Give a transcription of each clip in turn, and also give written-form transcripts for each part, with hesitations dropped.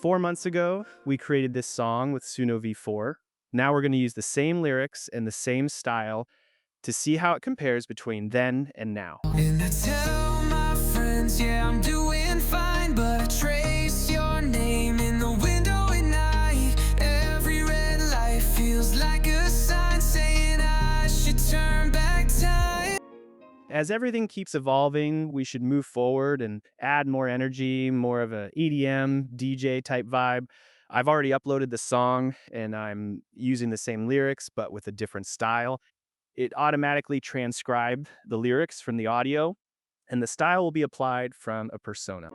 4 months ago, we created this song with Suno V4. Now we're going to use the same lyrics and the same style to see how it compares between then and now. And I tell my friends, yeah, I'm doing fine, but I trace your name in the window at night. Every red light feels like a sign saying I should turn back time. As everything keeps evolving, we should move forward and add more energy, more of a EDM, DJ type vibe. I've already uploaded the song and I'm using the same lyrics, but with a different style. It automatically transcribed the lyrics from the audio, and the style will be applied from a persona.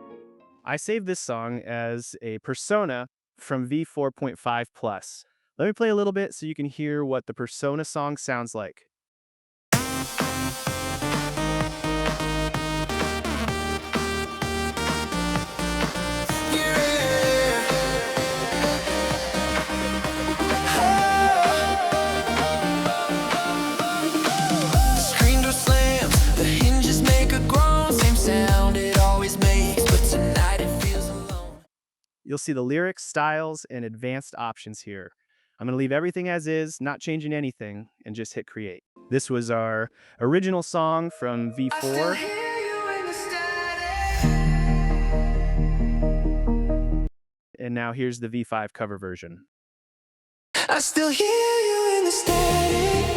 I saved this song as a persona from V4.5 Plus. Let me play a little bit so you can hear what the persona song sounds like. You'll see the lyrics, styles, and advanced options here. I'm going to leave everything as is, not changing anything, and just hit create. This was our original song from V4. And now here's the V5 cover version. I still hear you in the static.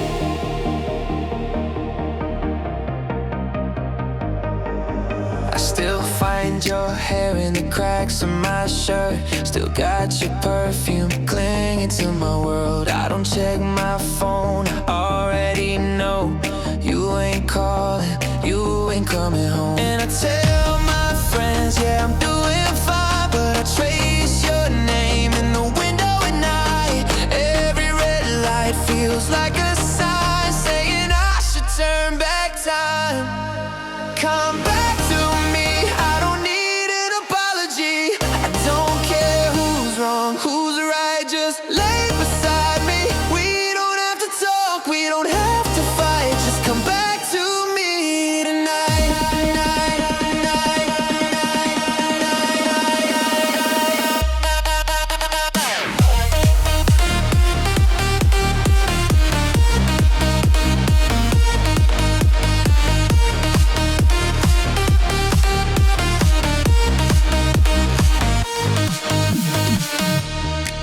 I still find your hair in the cracks of my shirt. Still got your perfume clinging to my world. I don't check my phone, I already know you ain't calling, you ain't coming home. And I tell my friends, yeah, I'm doing fine, but I trace your name in the window at night. Every red light feels like a sign saying I should turn back time. Come back to me, I don't need an apology. I don't care who's wrong, who's right, just lay beside me. We don't have to talk, we don't have to fight. Just come back to me tonight.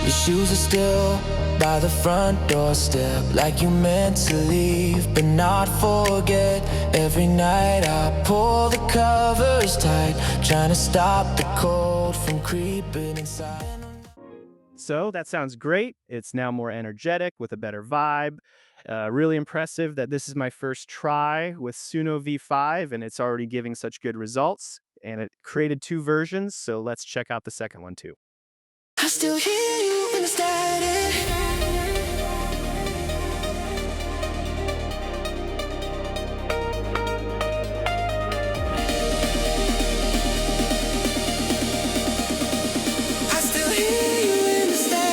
Your shoes are still by the front doorstep, like you meant to leave but not forget. Every night I pull the covers tight, trying to stop the cold from creeping inside. So that sounds great. It's now more energetic with a better vibe. Really impressive that this is my first try with Suno V5 and it's already giving such good results. And it created 2 versions, so let's check out the second one too. I still hear you in the static. I still hear you in the static.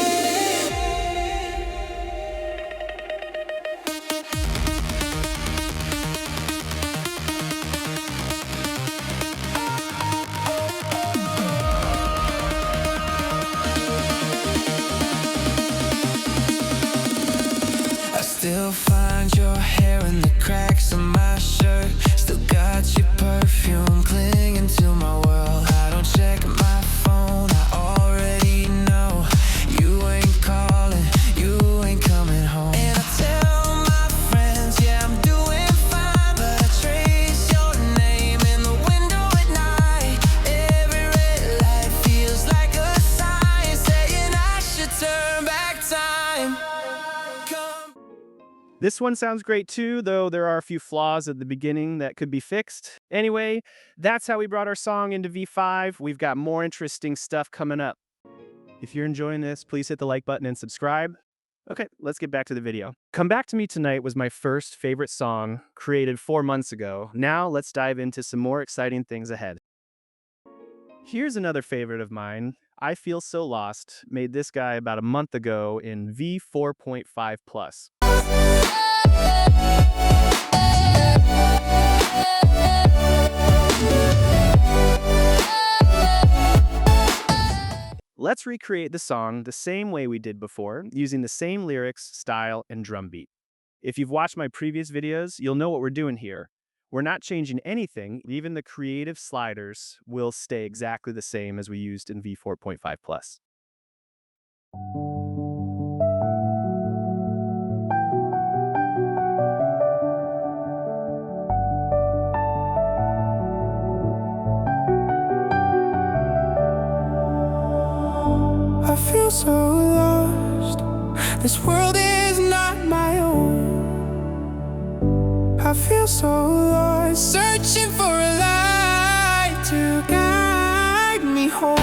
I still find your hair in the cracks of my shirt. Still got your perfume clinging to my world. I don't check my phone, I already know you ain't calling, you ain't coming home. And I tell my friends, yeah, I'm doing fine, but I trace your name in the window at night. Every red light feels like a sign saying I should turn back time. This one sounds great too, though there are a few flaws at the beginning that could be fixed. Anyway, that's how we brought our song into V5. We've got more interesting stuff coming up. If you're enjoying this, please hit the like button and subscribe. Okay, let's get back to the video. Come Back to Me Tonight was my first favorite song, created 4 months ago. Now let's dive into some more exciting things ahead. Here's another favorite of mine, I Feel So Lost, made this guy about a month ago in V4.5 Plus. Let's recreate the song the same way we did before, using the same lyrics, style, and drum beat. If you've watched my previous videos, you'll know what we're doing here. We're not changing anything, even the creative sliders will stay exactly the same as we used in V4.5 Plus. I feel so lost. This world is not my own. I feel so lost, searching for a light to guide me home.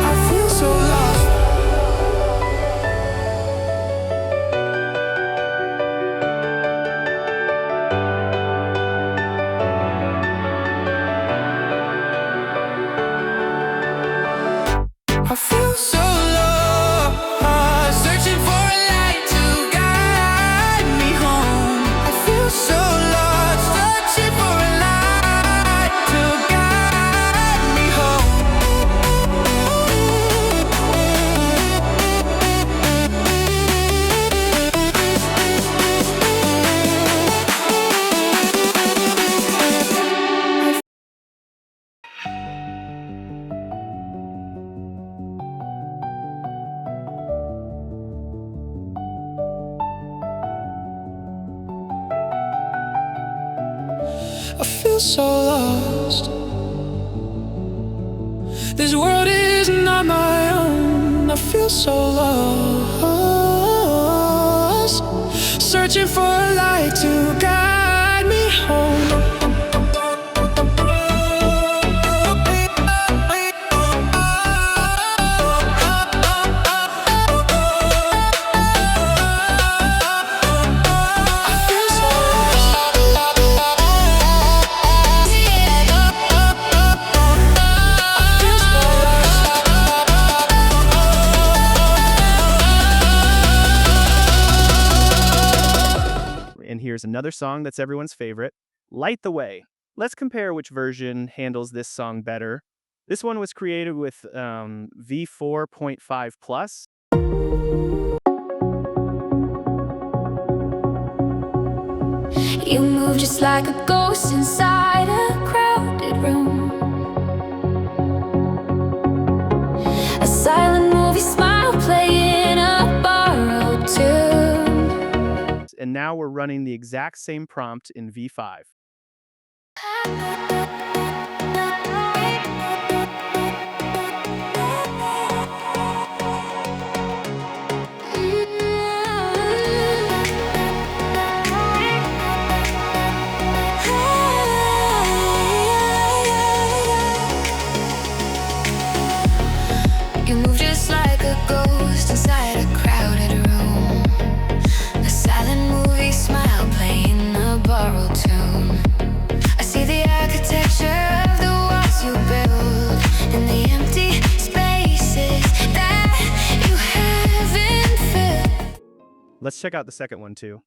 I feel so lost. I feel so lost, searching for a light to guide me home. I feel so lost, searching for a light to guide me home. I feel so lost. This world is not my own. I feel so lost, searching for a light to guide me home. And here's another song that's everyone's favorite, Light the Way. Let's compare which version handles this song better. This one was created with V4.5 Plus. You move just like a ghost inside a crowded room. A silent movie smile playing a borrowed tune. And now we're running the exact same prompt in V5. You move just like a ghost inside a crowded room. A silent movie smile playing a borrowed tune. I see the architecture of the walls you build and the empty spaces that you haven't filled. Let's check out the second one too.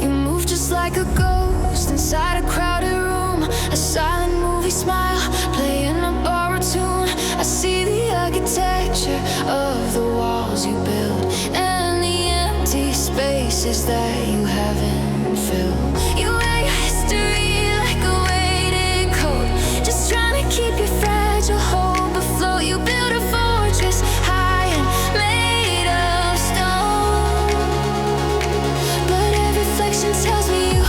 You move just like a ghost inside a crowded room. A silent movie smile playing a borrowed tune. I see the architecture of the walls you build and the empty spaces that you haven't filled. You wear your history like a weighted coat, just trying to keep your fragile hope afloat. You build a fortress high and made of stone, but every reflection tells me you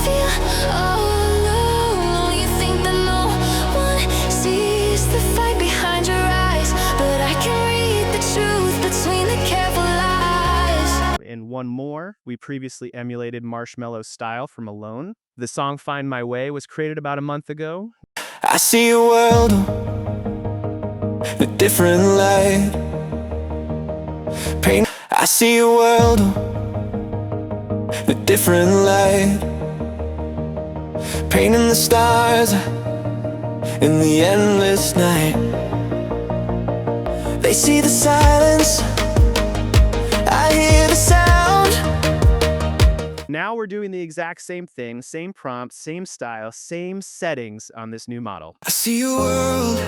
feel all alone. You think that no one sees the fight behind your eyes, but I can read the truth between the careful lies. And one more, we previously emulated Marshmello's style from Alone. The song Find My Way was created about a month ago. I see a world, a different light. Pain. I see a world, a different light, painting the stars in the endless night. They see the silence, I hear the sound. Now we're doing the exact same thing, same prompt, same style, same settings on this new model. I see a world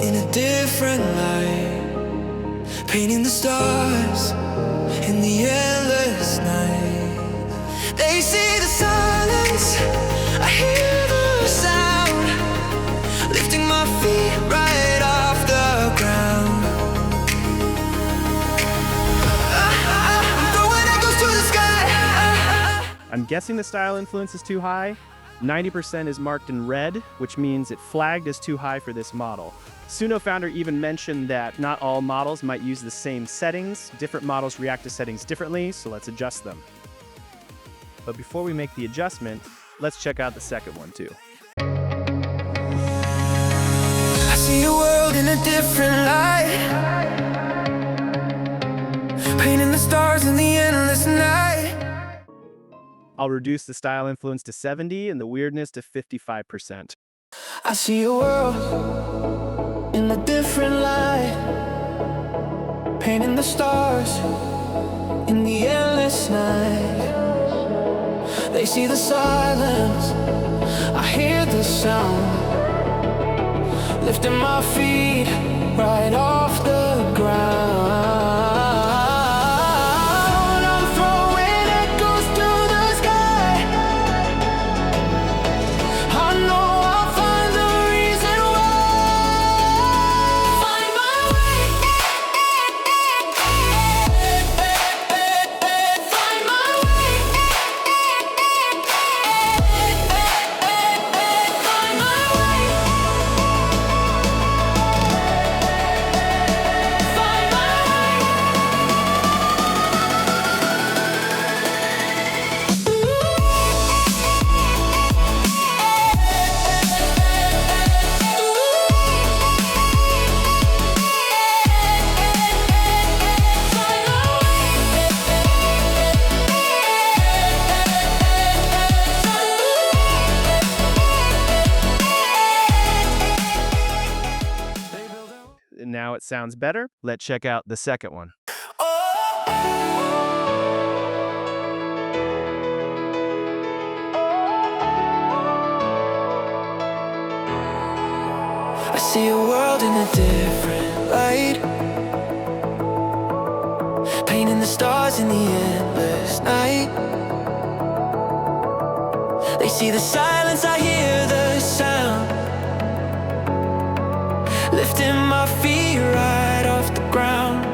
in a different light, painting the stars in the endless night. They see the silence, I hear the sound, lifting my feet right off the ground. I'm throwing echoes to the sky. I'm guessing the style influence is too high. 90% is marked in red, which means it flagged as too high for this model. Suno founder even mentioned that not all models might use the same settings. Different models react to settings differently, so let's adjust them. But before we make the adjustment, let's check out the second one too. I see a world in a different light, painting the stars in the endless night. I'll reduce the style influence to 70 and the weirdness to 55%. I see a world in a different light, painting the stars in the endless night. They see the silence, I hear the sound, lifting my feet right off the ground. I'm throwing echoes to the sky. I know I'll find the reason why. Find my way. Find my way. Find my way. Find my way. Now it sounds better. Let's check out the second one. I see a world in a different light, painting the stars in the endless night. They see the silence, I hear the sound, lifting my feet right off the ground.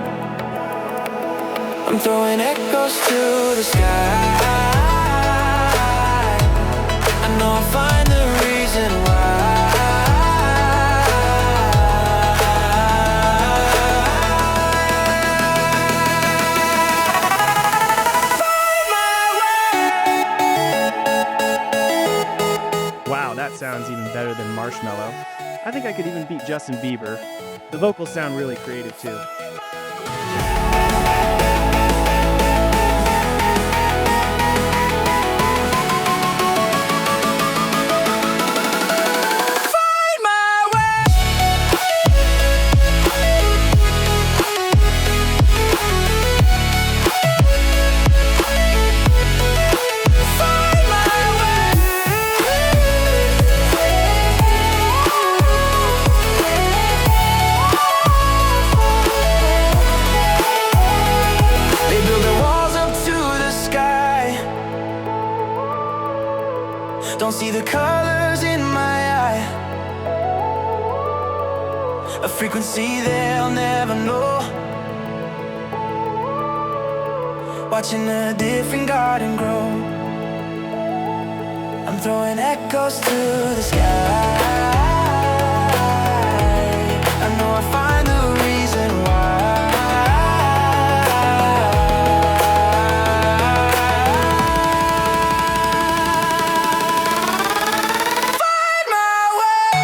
I'm throwing echoes to the sky. I know I'll find the reason why. Wow, that sounds even better than Marshmello. I think I could even beat Justin Bieber. The vocals sound really creative too. Don't see the colors in my eye, a frequency they'll never know. Watching a different garden grow. I'm throwing echoes to the sky. I know I'll find the reason why. Find my way.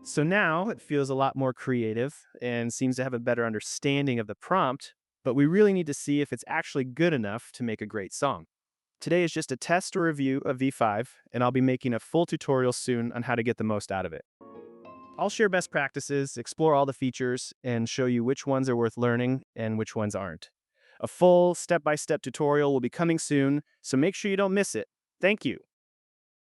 So now it feels a lot more creative and seems to have a better understanding of the prompt, but we really need to see if it's actually good enough to make a great song. Today is just a test or review of V5, and I'll be making a full tutorial soon on how to get the most out of it. I'll share best practices, explore all the features, and show you which ones are worth learning and which ones aren't. A full step by step tutorial will be coming soon, so make sure you don't miss it. Thank you.